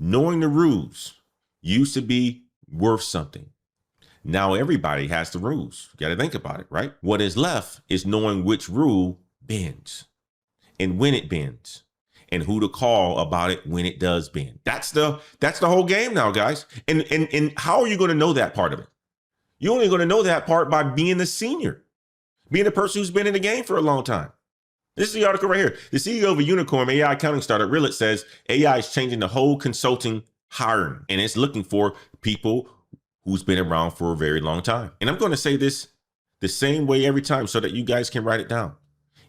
Knowing the rules used to be worth something. Now everybody has the rules. You got to think about it, right? What is left is knowing which rule bends and when it bends and who to call about it when it does bend. That's the whole game now, guys. And how are you going to know that part of it? You're only going to know that part by being the senior, being the person who's been in the game for a long time. This is the article right here. The CEO of a unicorn AI accounting startup, Relit, says AI is changing the whole consulting hiring, and it's looking for people who's been around for a very long time. And I'm going to say this the same way every time so that you guys can write it down.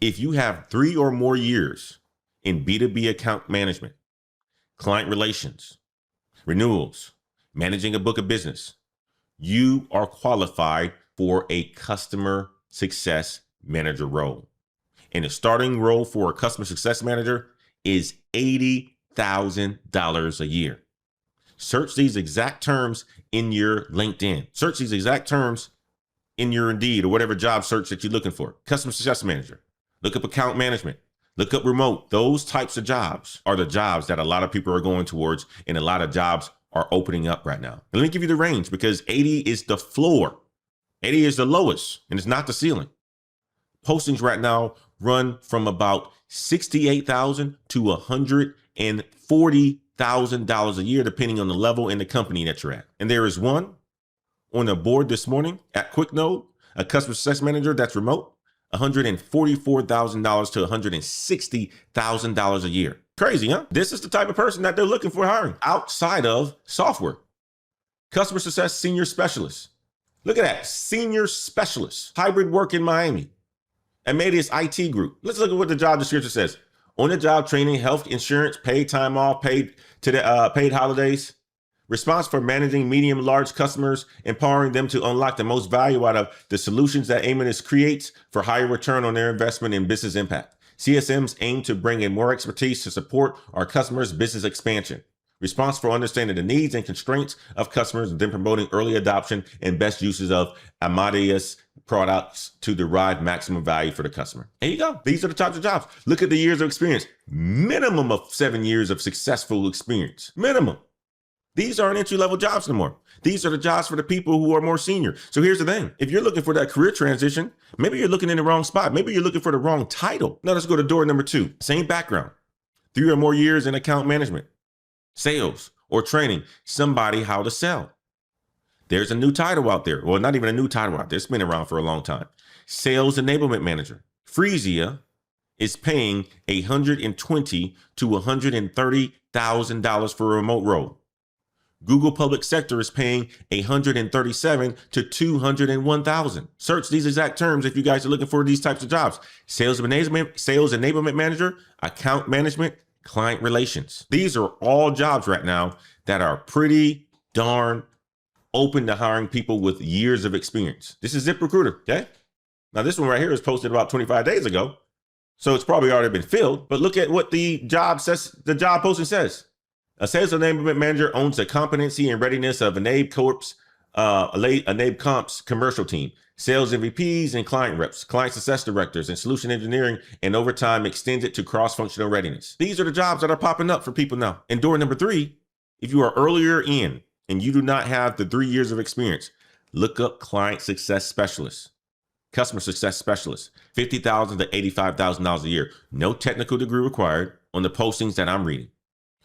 If you have 3 or more years in B2B account management, client relations, renewals, managing a book of business, you are qualified for a customer success manager role. And the starting role for a customer success manager is $80,000 a year. Search these exact terms in your LinkedIn. Search these exact terms in your Indeed or whatever job search that you're looking for. Customer success manager. Look up account management. Look up remote. Those types of jobs are the jobs that a lot of people are going towards, and a lot of jobs are opening up right now. And let me give you the range, because 80 is the floor. 80 is the lowest, and it's not the ceiling. Postings right now run from about $68,000 to $140,000 a year, depending on the level and the company that you're at. And there is one on the board this morning at QuickNode, a customer success manager that's remote, $144,000 to $160,000 a year. Crazy, huh? This is the type of person that they're looking for hiring outside of software. Customer success senior specialist. Look at that, senior specialist, hybrid work in Miami. Amadeus IT Group. Let's look at what the job description says. On the job training, health insurance, paid time off, paid holidays. Response for managing medium, large customers, empowering them to unlock the most value out of the solutions that Amadeus creates for higher return on their investment and business impact. CSMs aim to bring in more expertise to support our customers' business expansion. Response for understanding the needs and constraints of customers, and then promoting early adoption and best uses of Amadeus products to derive maximum value for the customer. There you go. These are the types of jobs. Look at the years of experience. Minimum of 7 years of successful experience. Minimum. These aren't entry-level jobs anymore. These are the jobs for the people who are more senior. So here's the thing. If you're looking for that career transition, maybe you're looking in the wrong spot. Maybe you're looking for the wrong title. Now let's go to door number 2. Same background. 3 or more years in account management, sales, or training somebody how to sell. There's a new title out there. Well, not even a new title out there. It's been around for a long time. Sales enablement manager. Phreesia is paying $120,000 to $130,000 for a remote role. Google Public Sector is paying $137,000 to $201,000. Search these exact terms if you guys are looking for these types of jobs. Sales enablement manager, account management, client relations. These are all jobs right now that are pretty darn open to hiring people with years of experience. This is ZipRecruiter, okay? Now this one right here was posted about 25 days ago, so it's probably already been filled, but look at what the job posting says. A sales enablement manager owns the competency and readiness of Enabe Comp's commercial team, sales MVPs and client reps, client success directors, and solution engineering, and over time extends it to cross-functional readiness. These are the jobs that are popping up for people now. And door number 3, if you are earlier in and you do not have the 3 years of experience, look up client success specialist, customer success specialist, $50,000 to $85,000 a year. No technical degree required on the postings that I'm reading.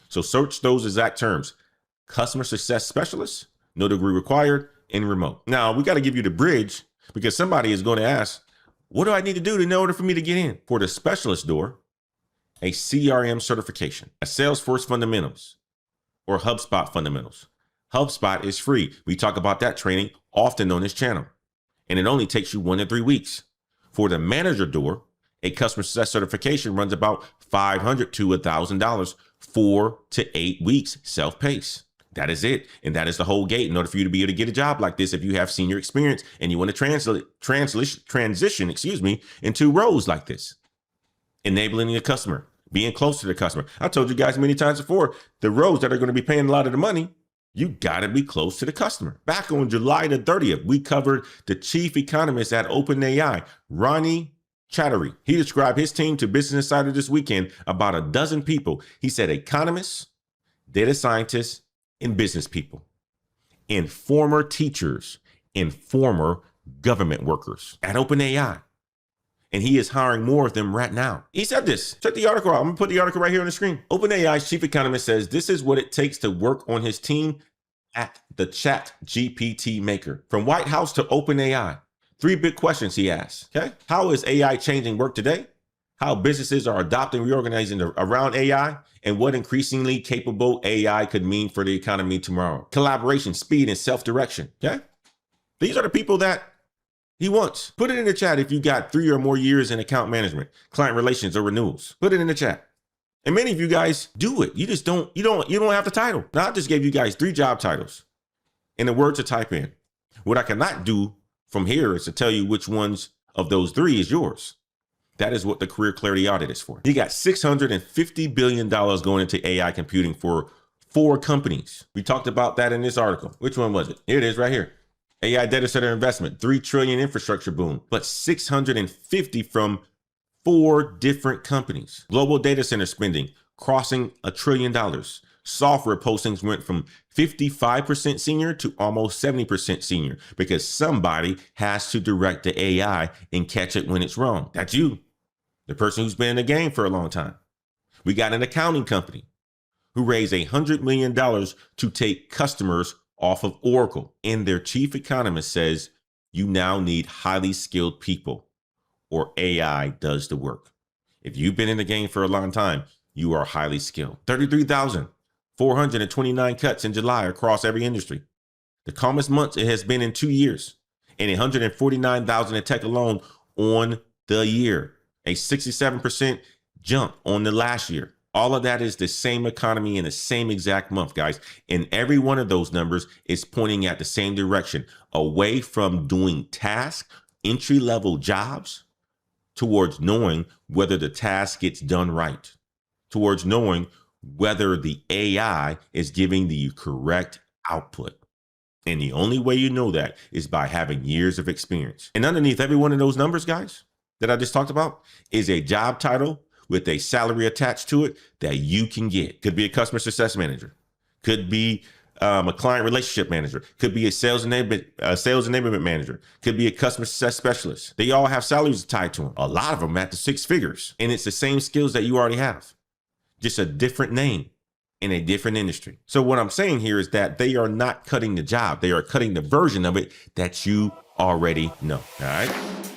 So search those exact terms. Customer success specialist, no degree required, and remote. Now we got to give you the bridge, because somebody is going to ask, what do I need to do in order for me to get in? For the specialist door, a CRM certification, a Salesforce fundamentals, or HubSpot fundamentals. HubSpot is free. We talk about that training often on this channel, and it only takes you 1 to 3 weeks. For the manager door, a customer success certification runs about $500 to $1,000, 4 to 8 weeks, self-paced. That is it. And that is the whole gate in order for you to be able to get a job like this. If you have senior experience and you want to transition into roles like this, enabling the customer, being close to the customer. I told you guys many times before, the roles that are going to be paying a lot of the money, you got to be close to the customer. Back on July the 30th, we covered the chief economist at OpenAI, Ronnie Chattery. He described his team to Business Insider this weekend, about a dozen people. He said economists, data scientists, and business people, and former teachers and former government workers at OpenAI. And he is hiring more of them right now. He said this. Check the article out. I'm gonna put the article right here on the screen. OpenAI's chief economist says this is what it takes to work on his team at the Chat GPT maker. From White House to OpenAI, 3 big questions he asked. Okay, how is AI changing work today? How businesses are adopting, reorganizing around AI, and what increasingly capable AI could mean for the economy tomorrow. Collaboration, speed, and self-direction. Okay, these are the people that he wants. Put it in the chat if you got 3 or more years in account management, client relations, or renewals. Put it in the chat. And many of you guys do it. You just don't, you don't have the title. Now I just gave you guys 3 job titles and a word to type in. What I cannot do from here is to tell you which ones of those 3 is yours. That is what the Career Clarity Audit is for. You got $650 billion going into AI computing for 4 companies. We talked about that in this article. Which one was it? Here it is right here. AI data center investment, 3 trillion infrastructure boom, but 650 from 4 different companies. Global data center spending crossing $1 trillion. Software postings went from 55% senior to almost 70% senior because somebody has to direct the AI and catch it when it's wrong. That's you, the person who's been in the game for a long time. We got an accounting company who raised $100 million to take customers off of Oracle. And their chief economist says, you now need highly skilled people or AI does the work. If you've been in the game for a long time, you are highly skilled. 33,429 cuts in July across every industry. The calmest months it has been in 2 years, and 149,000 in tech alone on the year, a 67% jump on the last year. All of that is the same economy in the same exact month, guys. And every one of those numbers is pointing at the same direction, away from doing task, entry-level jobs, towards knowing whether the task gets done right, towards knowing whether the AI is giving the correct output. And the only way you know that is by having years of experience. And underneath every one of those numbers, guys, that I just talked about is a job title with a salary attached to it that you can get. Could be a customer success manager, could be a client relationship manager, could be a sales enablement manager, could be a customer success specialist. They all have salaries tied to them. A lot of them at the 6 figures. And it's the same skills that you already have, just a different name in a different industry. So what I'm saying here is that they are not cutting the job. They are cutting the version of it that you already know. All right.